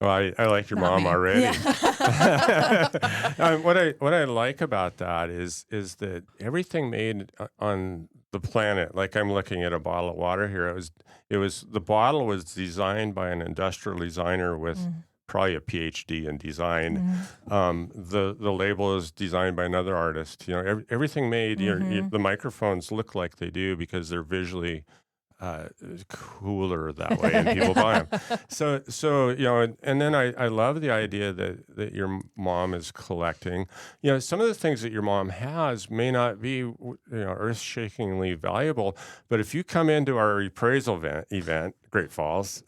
Well, I like your mom already. Yeah. What I like about that is that everything made on the planet, like I'm looking at a bottle of water here. The bottle was designed by an industrial designer with probably a PhD in design. The label is designed by another artist. Everything made. The microphones look like they do because they're visually cooler that way, and people buy them. So and then I love the idea that your mom is collecting. Some of the things that your mom has may not be earth-shakingly valuable, but if you come into our appraisal event, Great Falls,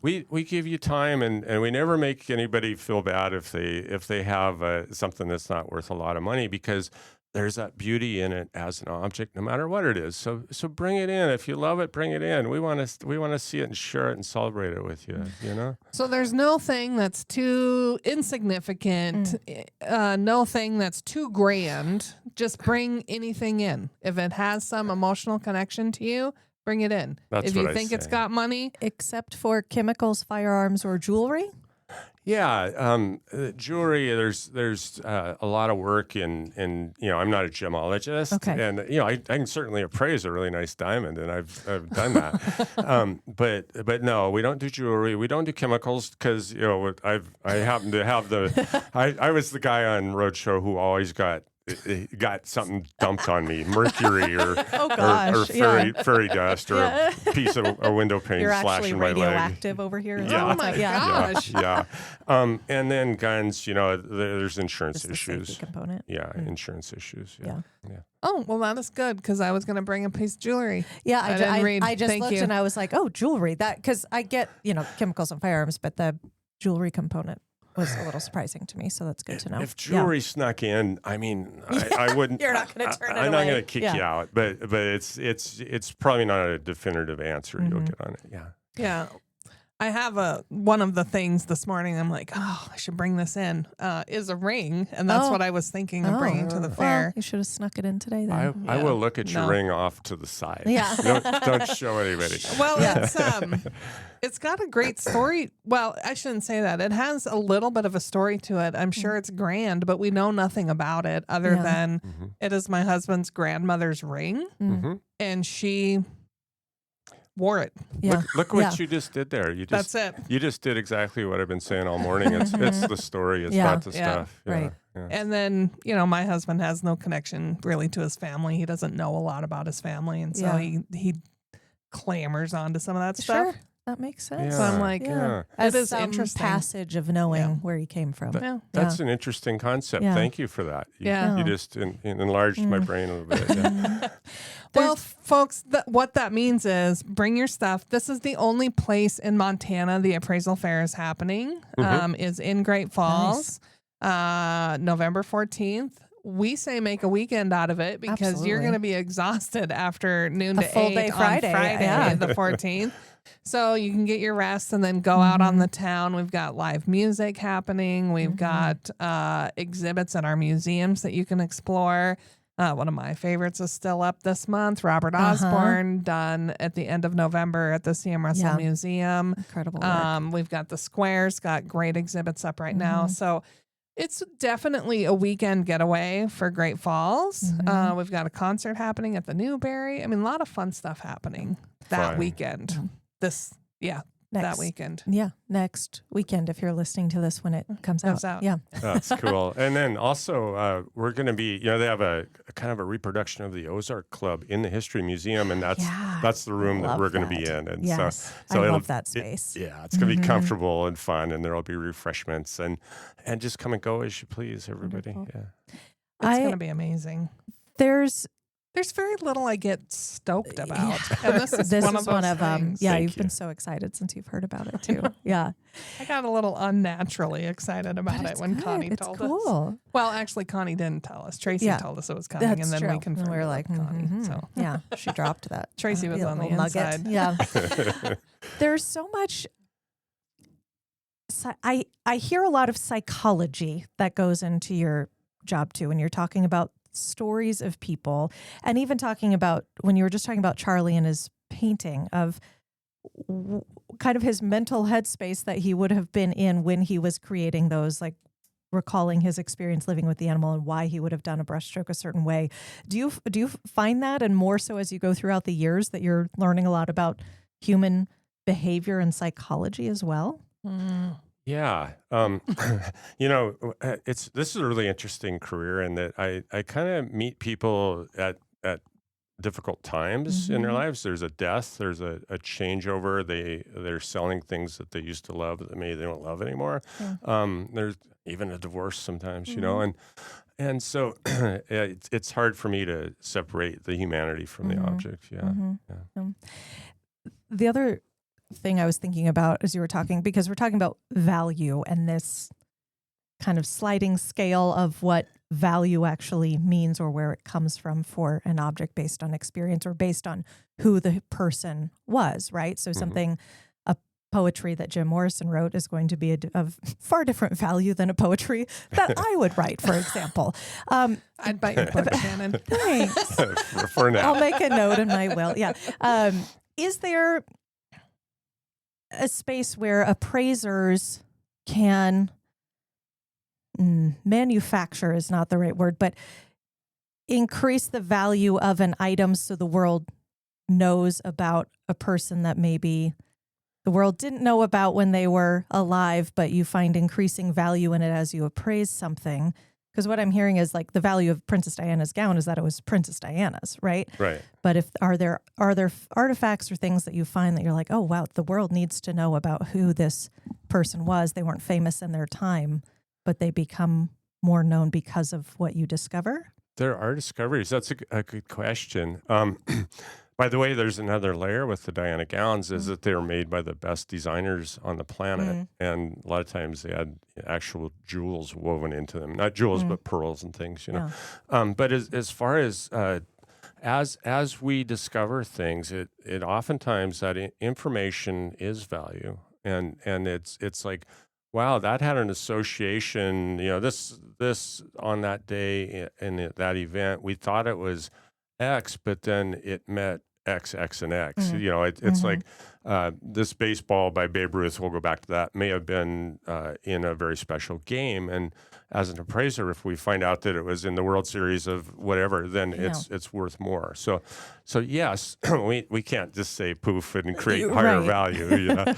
we give you time, and we never make anybody feel bad if they have something that's not worth a lot of money, because there's that beauty in it as an object, no matter what it is. So bring it in. If you love it, bring it in. We want to see it and share it and celebrate it with you. So there's no thing that's too insignificant, no thing that's too grand. Just bring anything in. If it has some emotional connection to you, bring it in. That's if what you I think say. it's got money, Except for chemicals, firearms, or jewelry? Yeah, jewelry. There's a lot of work in. I'm not a gemologist, and I can certainly appraise a really nice diamond, and I've done that. But no, we don't do jewelry. We don't do chemicals because I happen to have I was the guy on Roadshow who always got something dumped on me, mercury or fairy dust or a piece of a window pane You're slashing actually my leg. radioactive over here. Yeah. oh my gosh. Yeah. And then guns, there's insurance Just the issues. safety component. Yeah, insurance issues. Yeah. Oh, well, that is good because I was going to bring a piece of jewelry. Yeah, I didn't read. I just Thank looked you. and I was like, oh, jewelry. That because I get chemicals and firearms, but the jewelry component was a little surprising to me. So that's good to know. If jewelry snuck in, I mean, I wouldn't. You're not going to turn it away. I'm not going to kick you out, but it's probably not a definitive answer you'll get on it. Yeah. Yeah. I have one of the things this morning. I'm like, oh, I should bring this in. Is a ring, and that's what I was thinking of bringing to the fair. Well, you should have snuck it in today then. I will look at your ring off to the side. Yeah. Don't show anybody. Well, it's got a great story. Well, I shouldn't say that. It has a little bit of a story to it. I'm sure it's grand, but we know nothing about it other than it is my husband's grandmother's ring, and she wore it. Yeah. Look what you just did there. That's it. You just did exactly what I've been saying all morning. It's the story. It's not the stuff. Yeah. Right. Yeah. And then, my husband has no connection really to his family. He doesn't know a lot about his family. And so he clamors onto some of that stuff. Sure. That makes sense. Yeah. So I'm like, As it is some interesting. passage of knowing where he came from. That's an interesting concept. Yeah. Thank you for that. Yeah. You just enlarged my brain a little bit. Yeah. Well, folks, what that means is bring your stuff. This is the only place in Montana the Appraisal Fair is happening, is in Great Falls, November 14th. we say make a weekend out of it because you're Absolutely. going to be exhausted after noon to full 8 day on Friday, yeah. the 14th. So you can get your rest and then go out on the town. We've got live music happening. We've got exhibits at our museums that you can explore. One of my favorites is still up this month. Robert Osborne, done at the end of November at the CM Russell Museum. Incredible work. We've got the Squares, got great exhibits up right now. So it's definitely a weekend getaway for Great Falls. We've got a concert happening at the Newberry. I mean, a lot of fun stuff happening that weekend. That weekend. Yeah, next weekend if you're listening to this when it comes out. Yeah. That's cool. And then also we're going to be, they have a kind of a reproduction of the Ozark Club in the History Museum, and that's the room that we're going to be in. And yes, so I love that space. It's going to be comfortable and fun, and there'll be refreshments and just come and go as you please, everybody. Wonderful. Yeah, it's going to be amazing. There's very little I get stoked about. And this is one of them. Yeah, you've been so excited since you've heard about it too. Yeah. I got a little unnaturally excited about it when Connie told us. Well, actually, Connie didn't tell us. Tracy told us it was coming, and then we confirmed. And we were like, Connie. So yeah, she dropped that. Tracy was on the inside. Yeah. There's so much. I hear a lot of psychology that goes into your job too, when you're talking about stories of people, and even talking about when you were just talking about Charlie and his painting of kind of his mental headspace that he would have been in when he was creating those, like recalling his experience living with the animal and why he would have done a brushstroke a certain way. Do you find that, and more so as you go throughout the years, that you're learning a lot about human behavior and psychology as well? Yeah. This is a really interesting career in that I kind of meet people at difficult times in their lives. There's a death, there's a changeover. They're selling things that they used to love that maybe they don't love anymore. There's even a divorce sometimes, and so it's hard for me to separate the humanity from the object. Yeah. The other thing I was thinking about as you were talking, because we're talking about value and this kind of sliding scale of what value actually means or where it comes from for an object based on experience or based on who the person was, right? So something, a poetry that Jim Morrison wrote is going to be of far different value than a poetry that I would write, for example. I'd bite your book, Shannon. Thanks. For now. I'll make a note in my will. Yeah. Is there a space where appraisers can manufacture is not the right word, but increase the value of an item so the world knows about a person that maybe the world didn't know about when they were alive, but you find increasing value in it as you appraise something? Because what I'm hearing is like the value of Princess Diana's gown is that it was Princess Diana's, right? Right. But if are there artifacts or things that you find that you're like, oh wow, the world needs to know about who this person was. They weren't famous in their time, but they become more known because of what you discover? There are discoveries. That's a good question. By the way, there's another layer with the Diana gowns is that they were made by the best designers on the planet. And a lot of times they had actual jewels woven into them. Not jewels, but pearls and things, But as far as we discover things, it oftentimes that information is value. And it's like, wow, that had an association, this on that day in that event, we thought it was X, but then it met X, X, and X. It's like this baseball by Babe Ruth, we'll go back to that, may have been in a very special game. And as an appraiser, if we find out that it was in the World Series of whatever, then it's worth more. So yes, we can't just say poof and create higher value.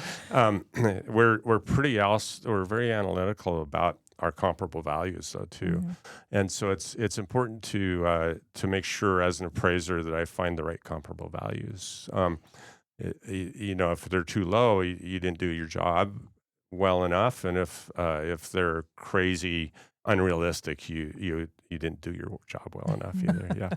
We're very analytical about our comparable values though too. And so it's important to make sure as an appraiser that I find the right comparable values. If they're too low, you didn't do your job well enough, and if they're crazy, unrealistic, you didn't do your job well enough either. Yeah.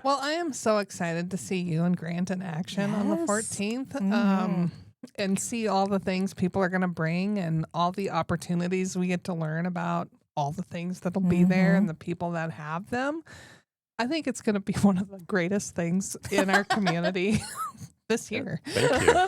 Well, I am so excited to see you and Grant in action on the 14th. And see all the things people are going to bring and all the opportunities we get to learn about all the things that'll be there and the people that have them. I think it's going to be one of the greatest things in our community this year. Thank you.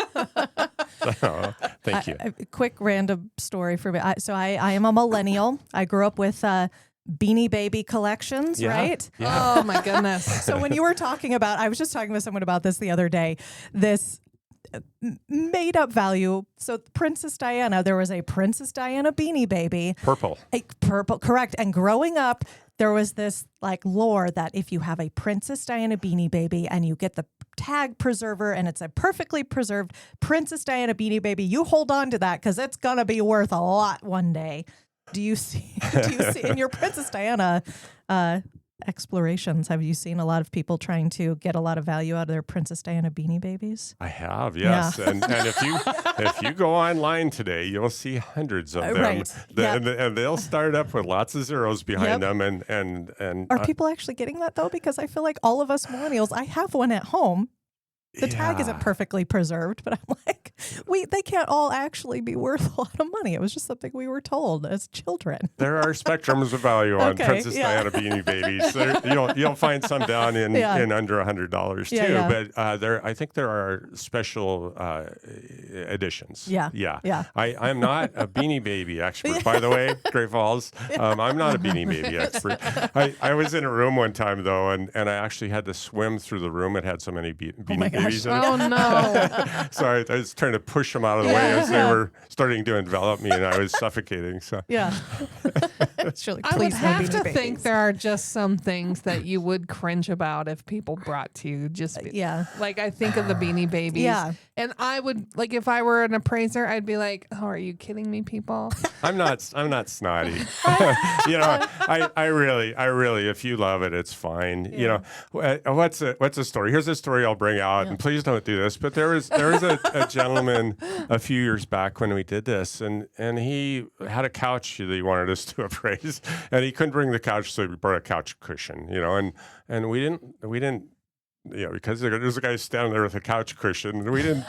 Thank you. A quick random story for me. I am a millennial. I grew up with Beanie Baby collections, right? Yeah. Oh my goodness. So when you were talking about, I was just talking with someone about this the other day, this made up value. So Princess Diana, there was a Princess Diana Beanie Baby. Purple. Purple, correct. And growing up, there was this like lore that if you have a Princess Diana Beanie Baby and you get the tag preserver and it's a perfectly preserved Princess Diana Beanie Baby, you hold on to that because it's going to be worth a lot one day. Do you see in your Princess Diana explorations, have you seen a lot of people trying to get a lot of value out of their Princess Diana Beanie Babies? I have, yes. Yeah. And if you go online today, you'll see hundreds of them. Right. And they'll start up with lots of zeros behind them. And are people actually getting that though? Because I feel like all of us millennials, I have one at home. The tag isn't perfectly preserved, but I'm like, they can't all actually be worth a lot of money. It was just something we were told as children. There are spectrums of value on Princess Diana Beanie Babies. You'll find some down in under $100 too. But I think there are special editions. Yeah. I'm not a Beanie Baby expert, by the way, Great Falls. I'm not a Beanie Baby expert. I was in a room one time though, and I actually had to swim through the room. It had so many Beanie Babies. Oh no! So I was trying to push them out of the way as they were starting to envelop me, and I was suffocating. So it's really. I would have to think there are just some things that you would cringe about if people brought to you. Like I think of the Beanie Babies, and I would like if I were an appraiser, I'd be like, "Oh, are you kidding me, people?" I'm not snotty. I really, if you love it, it's fine. You know, what's a story? Here's a story I'll bring out. And please don't do this, but there was a gentleman a few years back when we did this, and he had a couch that he wanted us to appraise, and he couldn't bring the couch, so he brought a couch cushion, and we didn't, because there's a guy standing there with a couch cushion, and we didn't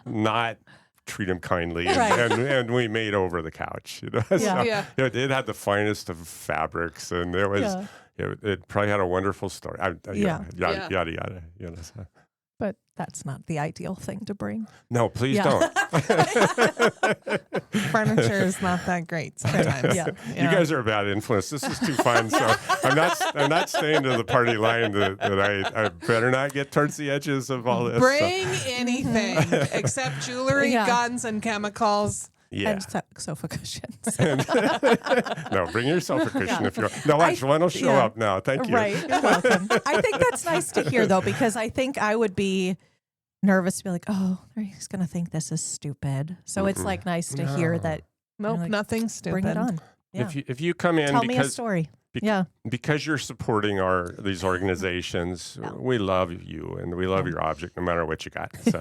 not treat him kindly, and we made over the couch, it had the finest of fabrics, and it was it probably had a wonderful story, yada yada, so. But that's not the ideal thing to bring. No, please don't. Furniture is not that great sometimes. You guys are a bad influence. This is too fun. So I'm not staying to the party line that I better not get towards the edges of all this. Bring anything except jewelry, guns, and chemicals. And sofa cushions. No, bring your sofa cushion if you want. No, watch, one will show up now. Thank you. Right, you're welcome. I think that's nice to hear, though, because I think I would be nervous to be like, oh, he's going to think this is stupid. So it's like nice to hear that. Nope, like, nothing stupid. Bring it on. Yeah. If you come in, tell me a story. Because you're supporting these organizations, we love you and we love your object, no matter what you got. So.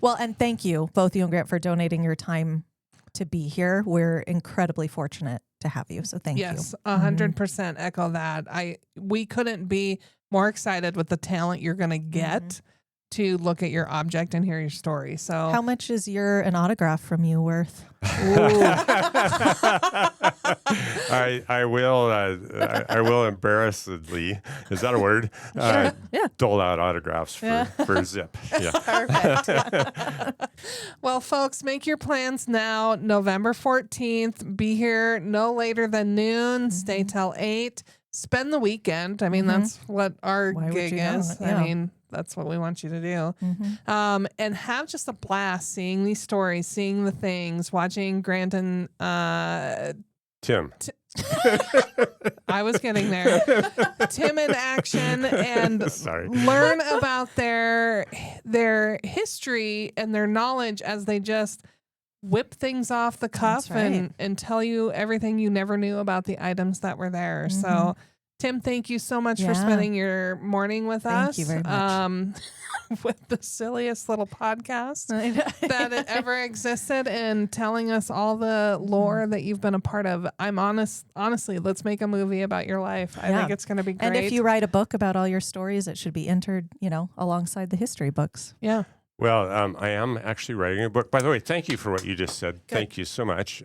Well, and thank you, both you and Grant, for donating your time to be here. We're incredibly fortunate to have you. So thank you. Yes, 100% echo that. We couldn't be more excited with the talent you're going to get to look at your object and hear your story. So how much is an autograph from you worth? I will embarrassedly, is that a word? Dole out autographs for Zip. Yeah. Perfect. Well, folks, make your plans now. November 14th. Be here no later than noon. Stay till 8. Spend the weekend. I mean, that's what our gig is. I mean, that's what we want you to do. And have just a blast seeing these stories, seeing the things, watching Grant and Tim. I was getting there. Tim in action and learn about their history and their knowledge as they just whip things off the cuff and tell you everything you never knew about the items that were there. So Tim, thank you so much for spending your morning with us. Thank you very much. With the silliest little podcast that ever existed and telling us all the lore that you've been a part of. Honestly, let's make a movie about your life. I think it's going to be great. And if you write a book about all your stories, it should be entered, alongside the history books. Yeah. Well, I am actually writing a book. By the way, thank you for what you just said. Thank you so much.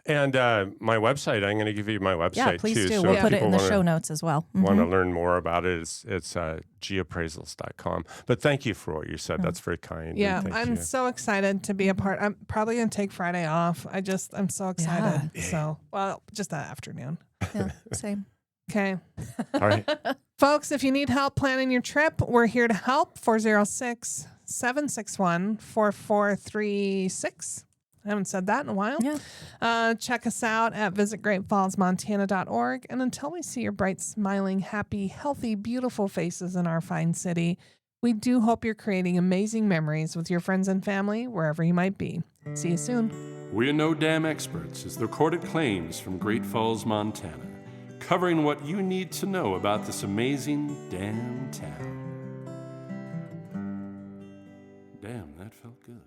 And my website, I'm going to give you my website Yeah, please too. do. So We'll if put it people in the wanna- show notes as well. want to learn more about it, it's gappraisals.com. But thank you for what you said. That's very kind. Yeah, and thank I'm you. so excited to be a part. I'm probably going to take Friday off. I'm so excited. So, well, just that afternoon. Yeah, same. Okay. All right. Folks, if you need help planning your trip, we're here to help. 406-761-4436. I haven't said that in a while. Yeah. Check us out at visitgreatfallsmontana.org. And until we see your bright, smiling, happy, healthy, beautiful faces in our fine city, we do hope you're creating amazing memories with your friends and family wherever you might be. See you soon. We're No Dam Experts is the recorded claims from Great Falls, Montana, covering what you need to know about this amazing damn town. Damn, that felt good.